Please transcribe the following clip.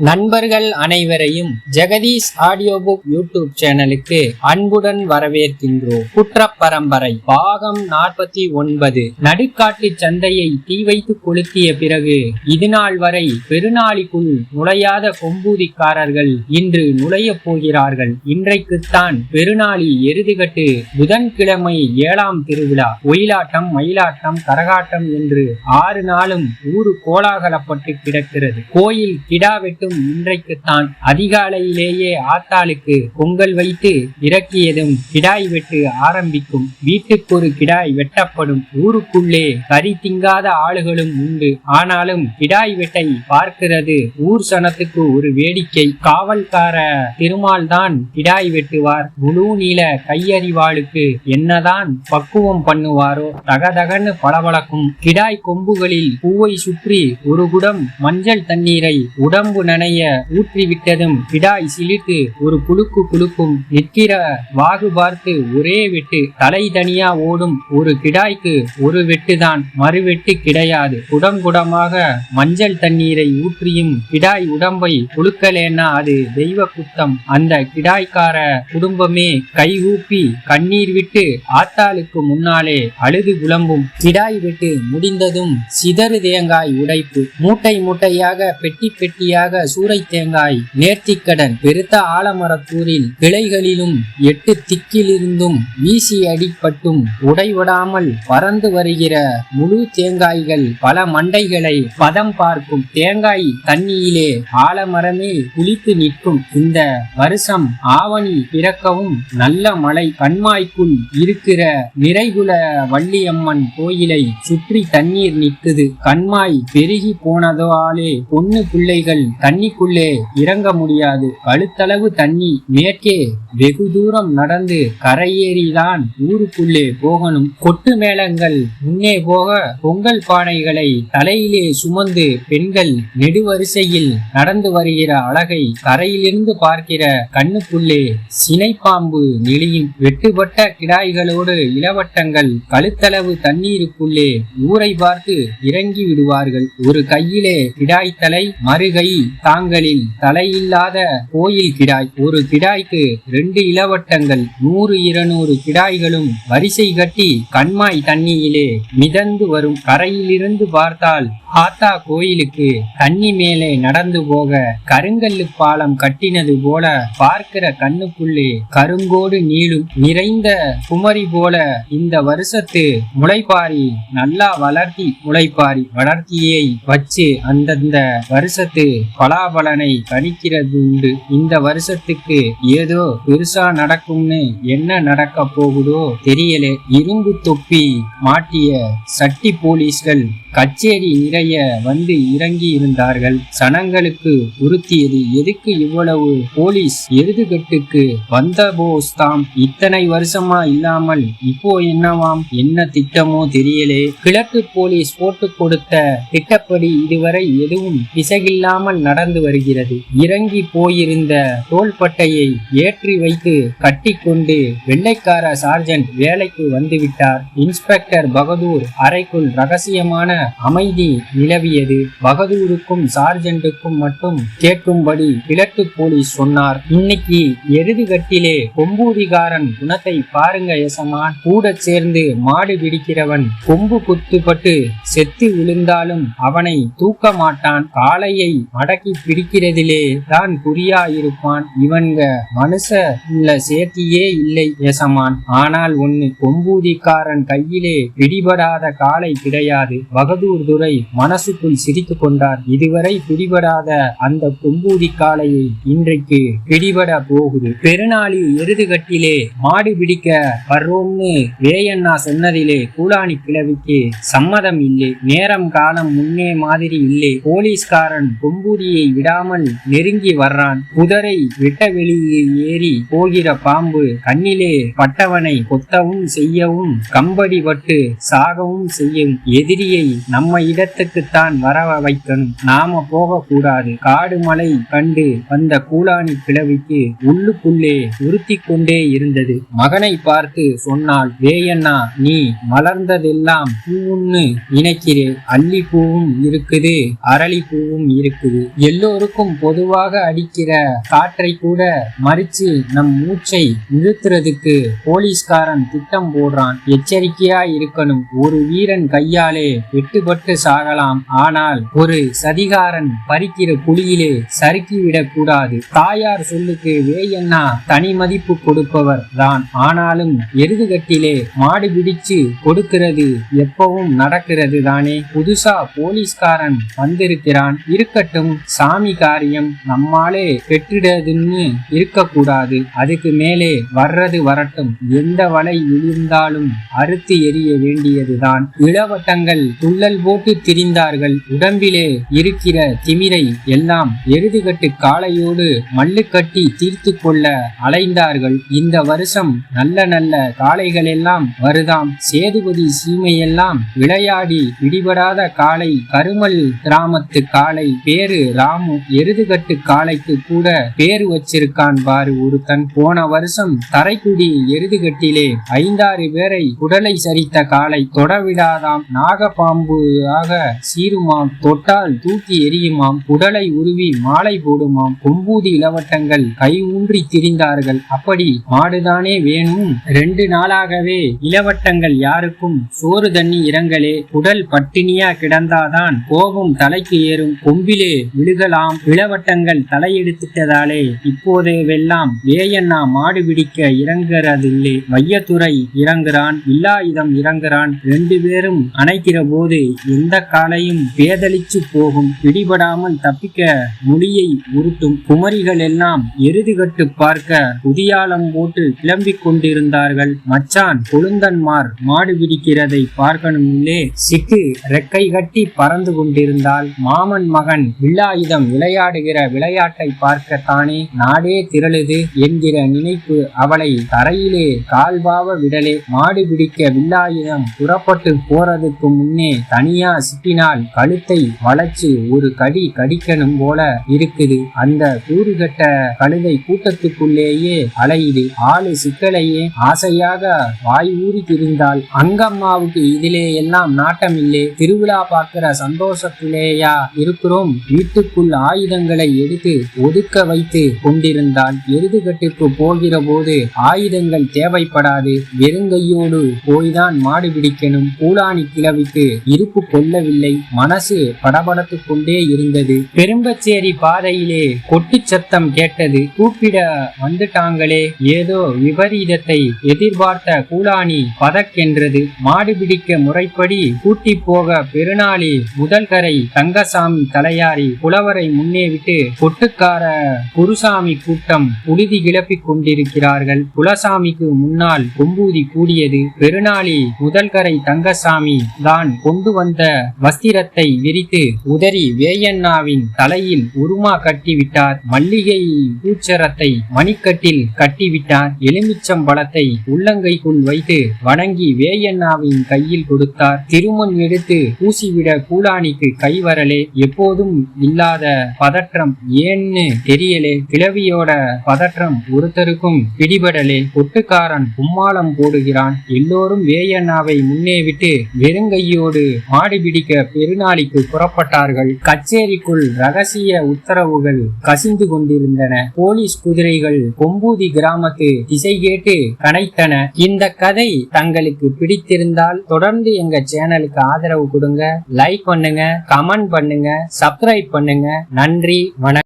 நண்பர்கள் அனைவரையும் Jagadish audio book YouTube சேனலுக்கு அன்புடன் வரவேற்கின்றோம். குற்றப் பரம்பரை பாகம் 49. நடுக்காட்டு சந்தையை தீ வைத்து கொளுத்திய பிறகு இதுநாள் வரை பெருநாளிக்குள் நுழையாத கொம்பூதிக்காரர்கள் இன்று நுழைய போகிறார்கள். இன்றைக்குத்தான் பெருநாளி எருதுகட்டு, புதன்கிழமை 7ஆம் திருவிழா. ஒயிலாட்டம், மயிலாட்டம், கரகாட்டம் என்று 6 நாளும் ஊரு கோலாகலப்பட்டு கிடக்கிறது. கோயில் கிடா வெட்டு இன்றைக்குத்தான் அதிகாலையிலேயே ஆத்தாளுக்கு பொங்கல் வைத்து இறக்கியதும் கிடாய் வெட்டு ஆரம்பிக்கும். வீட்டுக்கு ஒரு கிடாய் வெட்டப்படும். ஊருக்குள்ளே கறி திங்காத ஆளுகளும் உண்டு. ஆனாலும் கிடாய் வெட்டை பார்க்கிறது ஊர் சனத்துக்கு ஒரு வேடிக்கை. காவல்கார திருமால் தான் கிடாய் வெட்டுவார். முழு நீள கையறிவாளுக்கு என்னதான் பக்குவம் பண்ணுவாரோ தகதகன்னு பளபளக்கும். கிடாய் கொம்புகளில் பூவை சுற்றி ஒரு குடம் மஞ்சள் தண்ணீரை உடம்பு நனைய ஊற்றிவிட்டதும் கிடாய் சிலிர்த்து ஒரு குலுக்கு குலுக்கும். நிற்கிற வாகு பார்த்து ஒரே வெட்டு. தலை தனியா ஓடும். ஒரு கிடாய்க்கு ஒரு வெட்டுதான், மறுவெட்டு கிடையாது. குடம் குடமாக மஞ்சள் தண்ணீரை ஊற்றியும் கிடாய் உடம்பை குலுக்கலேன்னா அது தெய்வ குத்தம். அந்த கிடாய்க்கார குடும்பமே கைகூப்பி கண்ணீர் விட்டு ஆத்தாளுக்கு முன்னாலே அழுது புலம்பும். கிடாய் வெட்டு முடிந்ததும் சிதறு தேங்காய் உடைப்பு. மூட்டை மூட்டையாக பெட்டி பெட்டியாக சூறை தேங்காய் நேர்த்திக்கடன். பெருத்த ஆலமரத்தூரில் கிளைகளிலும் 8 திக்கிலிருந்தும் வீசி அடிப்பட்டும் உடைவிடாமல் பறந்து வருகிற முழு தேங்காய்கள் பல மண்டைகளை பதம் பார்க்கும். தேங்காய் தண்ணியிலே ஆலமரமே குளித்து நிற்கும். இந்த வருஷம் ஆவணி பிறக்கவும் நல்ல மழை. கண்மாய்க்குள் இருக்கிற நிறைகுல வள்ளியம்மன் கோயிலை சுற்றி தண்ணீர் நிற்குது. கண்மாய் பெருகி போனதாலே பொண்ணு பிள்ளைகள் தண்ணிக்குள்ளே இறங்க முடியாது. கழுத்தளவு தண்ணி. மேற்கே வெகு தூரம் நடந்து கரையேறிதான் ஊருக்குள்ளே போகணும். கொட்டு மேளங்கள் முன்னே போக பொங்கல் பானைகளை தலையிலே சுமந்து பெண்கள் நெடுவரிசையில் நடந்து வருகிற அழகை கரையிலிருந்து பார்க்கிற கண்ணுக்குள்ளே சினைப்பாம்பு நெளியும். வெட்டுப்பட்ட கிடாய்களோடு இளவட்டங்கள் கழுத்தளவு தண்ணீருக்குள்ளே ஊரை பார்த்து இறங்கி விடுவார்கள். ஒரு கையிலே கிடாய் தலை, மறுகை தாங்களில் தலையில்லாத கோயில் கிடாய். ஒரு கிடாய்க்கு 2 இளவட்டங்கள். 100-200 கிடாய்களும் வரிசை கட்டி கண்மாய் தண்ணியிலே மிதந்து வரும். கரையிலிருந்து பார்த்தால் ஆத்தா கோயிலுக்கு தண்ணி மேலே நடந்து போக கருங்கல்லு பாலம் கட்டினது போல பார்க்கிற கண்ணுக்குள்ளே கருங்கோடு நீளும். நிறைந்த குமரி போல இந்த வருஷத்து முளைப்பாரி நல்லா வளர்த்தி முளைப்பாரி வளர்த்தியை வச்சு அந்தந்த வருஷத்து பலாபலனை கணிக்கிறது உண்டு. இந்த வருஷத்துக்கு ஏதோ பெருசா நடக்கும்னு என்ன நடக்க போகுதோ தெரியலே. இரும்பு தொப்பி மாட்டிய சட்டி போலீஸ்கள் கச்சேரி நிறைய வந்து இறங்கி இருந்தார்கள். சனங்களுக்கு உறுத்தியது, எதுக்கு இவ்வளவு போலீஸ் எருதுகட்டுக்கு வந்த போஸ்தாம்? இத்தனை வருஷமா இல்லாமல் இப்போ என்னவாம்? என்ன திட்டமோ தெரியலே. கிழக்கு போலீஸ் போட்டு கொடுத்த திட்டப்படி இதுவரை எதுவும் பிசகில்லாமல் நடந்து வருகிறது. இறங்கி போயிருந்த தோள்பட்டையை ஏற்றி வைத்து கட்டிக்கொண்டு வெள்ளைக்கார சார்ஜென்ட் வேலைக்கு வந்துவிட்டார். இன்ஸ்பெக்டர் பகதூர் அறைக்குள் ரகசியமான அமைதி நிலவியது. பகதூருக்கும் சார்ஜென்ட்டுக்கும் மட்டும் கேட்கும்படி கிழக்கு போலீஸ் சொன்னார். இன்னைக்கு எருதுகட்டிலே கொம்பூதிகாரன் குணத்தை பாருங்க எசமான். கூட சேர்ந்து மாடு பிடிக்கிறவன் கொம்பு குத்துப்பட்டு செத்து விழுந்தாலும் அவனை தூக்க மாட்டான். காளையை மடக்கி பிடிக்கிறதிலே தான் குறியா இருப்பான். இவன்க மனுஷ சேர்த்தியே இல்லை எசமான். ஆனால் ஒண்ணு, கொம்பூதிக்காரன் கையிலே பிடிபடாத காளை கிடையாது. பகதூர் துரை மனசுக்குள் சிரித்து கொண்டார். இதுவரை பிடிபடாத அந்த கொம்பூதி காளையை இன்றைக்கு பிடிபட போகுது. பெருநாளி எருதுகட்டிலே மாடு பிடிக்க வர்றோம்னு வேயண்ணா சொன்னதிலே கூலாணி கிழவிக்கு சம்மதம் இல்லை. நேரம் காலம் முன்னே மாதிரி இல்லை. போலீஸ்காரன் கொம்பூதியை விடாமல் நெருங்கி வர்றான். குதிரை வெட்ட வெளியில் ஏறி போகிற பாம்பு கண்ணிலே பட்டவனை கொத்தவும் செய்யவும் கம்படி பட்டு சாகவும் செய்யும். எதிரியை நம்ம இடத்துக்கு காட்டுக்குத்தான் வர வைக்கணும், நாம போக கூடாது. காடு மலை கண்டு வந்த கூலாணி கிழவிக்கு உள்ளுக்குள்ளே உறுத்தி கொண்டே இருந்தது. மகனை பார்த்து சொன்னாள், வேயண்ணா, நீ மலர்ந்ததெல்லாம் பூன்னு நினைக்கிறே, அல்லி பூவும் இருக்குது, அரளி பூவும் இருக்குது. எல்லோருக்கும் பொதுவாக அடிக்கிற காற்றை கூட மறிச்சு நம் மூச்சை நிறுத்துறதுக்கு போலீஸ்காரன் திட்டம் போடுறான். எச்சரிக்கையா இருக்கணும். ஒரு வீரன் கையாலே வெட்டுப்பட்டு சாகலாம், ஆனால் ஒரு சதிகாரன் பறிக்கிற குழியிலே சறுக்கிவிடக் கூடாது. தாயார் சொல்லுக்கு வேயண்ணா தனி மதிப்பு கொடுப்பவர் தான். ஆனாலும் எருதுகட்டிலே மாடு பிடிச்சு கொடுக்கிறது எப்பவும் நடக்கிறது தானே. புதுசா போலீஸ்காரன் வந்திருக்கிறான், இருக்கட்டும், சாமி காரியம் நம்மாலே பெற்றிடதுன்னு இருக்கக்கூடாது. அதுக்கு மேலே வர்றது வரட்டும், எந்த வலை விழுந்தாலும் அறுத்து எறிய வேண்டியதுதான். இளவட்டங்கள் துள்ளல் போட்டு திரிந்தார்கள். உடம்பிலே இருக்கிற திமிரை எல்லாம் எருதுகட்டு காளையோடு மல்லு கட்டி தீர்த்து கொள்ள அலைந்தார்கள். இந்த வருஷம் நல்ல நல்ல காளைகள் எல்லாம் வருதாம். சேதுபதி சீமையெல்லாம் விளையாடி பிடிபடாத காளை கருமல் கிராமத்து காளை, பேரு ராமு. எருதுகட்டு காளைக்கு கூட பேரு வச்சிருக்கான் பாரு ஒருத்தன். போன வருஷம் தரைக்குடி எருதுகட்டிலே 5-6 பேரை குடலை சரித்த காளை. தொடவிடாதாம், நாகப்பாம்பு ஆக சீருமாம், தொட்டால் தூக்கி எரியுமாம், குடலை உருவி மாலை போடுமாம். கொம்பூதி இளவட்டங்கள் கை ஊன்றி திரிந்தார்கள். அப்படி மாடுதானே வேணும். 2 நாளாகவே இளவட்டங்கள் யாருக்கும் சோறு தண்ணி இறங்கலே. குடல் பட்டினியா கிடந்தாதான் கோபம் தலைக்கு ஏறும், கொம்பிலே விழுகலாம். இளவட்டங்கள் தலையெடுத்துட்டதாலே இப்போதேவெல்லாம் வேயண்ணா மாடு பிடிக்க இறங்குறதில்லை. வையத்துறை இறங்குறான், வில்லாயுதம் இறங்குறான். 2 பேரும் அணைக்கிற போது எந்த காலையும் பேதலிச்சு போகும். பிடிபடாமல் தப்பிக்க மொழியை உருட்டும். குமரிகள் எல்லாம் எருதுகட்டு பார்க்க புதியாலம் போட்டு கிளம்பிக் கொண்டிருந்தார்கள். மச்சான் கொழுந்தன்மார் மாடு பிடிக்கிறதை பார்க்கணும்லே. சிக்கு ரெக்கை கட்டி பறந்து கொண்டிருந்தால் மாமன் மகன் வில்லாயுதம் விளையாடுகிற விளையாட்டை பார்க்கத்தானே நாடே திரளுது என்கிற நினைப்பு அவளை தரையிலே கால்பாவ விடலே. மாடு பிடிக்க வில்லாயுதம் புறப்பட்டு போறதுக்கு முன்னே தனியா சிக்கினால் கழுத்தை வளைச்சு ஒரு கடி கடிக்கணும் போல இருக்குது. அந்த கூறுகட்ட கழுதை கூட்டத்துக்குள்ளேயே அலையுது. ஆளு சிக்கலையே ஆசையாக வாய் ஊறி திரிந்தாள். அங்கம்மாவுக்கு இதிலே எல்லாம் நாட்டம் இல்லை. திருவிழா பார்க்கிற சந்தோஷத்திலேயா இருக்கிறோம். வீட்டுக்குள் ஆயுதங்களை எடுத்து ஒதுக்க வைத்து கொண்டிருந்தாள். எருதுகட்டுக்கு போகிற போது ஆயுதங்கள் தேவைப்படாது. வெறுங்கையோடு போய்தான் மாடு பிடிக்கணும். கூலாணி கிழவிக்கு இருப்பு கொள்ளவில்லை. மனசு படபடத்து கொண்டே இருந்தது. பெரும்பச்சேரி பாதையிலே கொட்டு சத்தம் கேட்டது. கூப்பிட வந்துட்டாங்களே. ஏதோ விபரீதத்தை எதிர்பார்த்த கூலாணி பதக்கென்றது. மாடு பிடிக்க முறைப்படி கூட்டி போக பெருநாளி முதல்கரை தங்கசாமி தலையாரி புலவரை முன்னே விட்டு கொட்டுக்கார குருசாமி கூட்டம் உறுதி கிளப்பிக் கொண்டிருக்கிறார்கள். குலசாமிக்கு முன்னால் கொம்பூதி கூடியது. பெருநாளி முதல்கரை தங்கசாமி தான் கொண்டு வந்த வஸ்திரத்தை விரித்து உதறி வேயண்ணாவின் தலையில் உருமா கட்டிவிட்டார். மல்லிகை பூச்சரத்தை மணிக்கட்டில் கட்டிவிட்டார். எலுமிச்சம்பழத்தை உள்ளங்கைக்குள் வைத்து வணங்கி வேயண்ணாவின் கையில் கொடுத்தார். திருமண் எடுத்து பூசிவிட கூலாணிக்கு கை வரலே. எப்போதும் இல்லாத பதற்றம், ஏன்னு தெரியலே. கிழவியோட பதற்றம் ஒருத்தருக்கும் பிடிபடலே. கொட்டுக்காரன் கும்மாளம் போடுகிறான். எல்லோரும் வேயண்ணாவை முன்னே விட்டு வெறுங்கையோடு மாடு பிடிக்க பெருநாளிக்கு புறப்பட்டார்கள். கச்சேரிக்குள் ரகசிய உத்தரவுகள் கசிந்து கொண்டிருந்தன. போலீஸ் குதிரைகள் கொம்பூதி கிராமத்து திசை கேட்டு கனைத்தன. இந்த கதை தங்களுக்கு பிடித்திருந்தால் தொடர்ந்து எங்க சேனலுக்கு ஆதரவு கொடுங்க. லைக் பண்ணுங்க, கமெண்ட் பண்ணுங்க, சப்ஸ்கிரைப் பண்ணுங்க. நன்றி, வணக்கம்.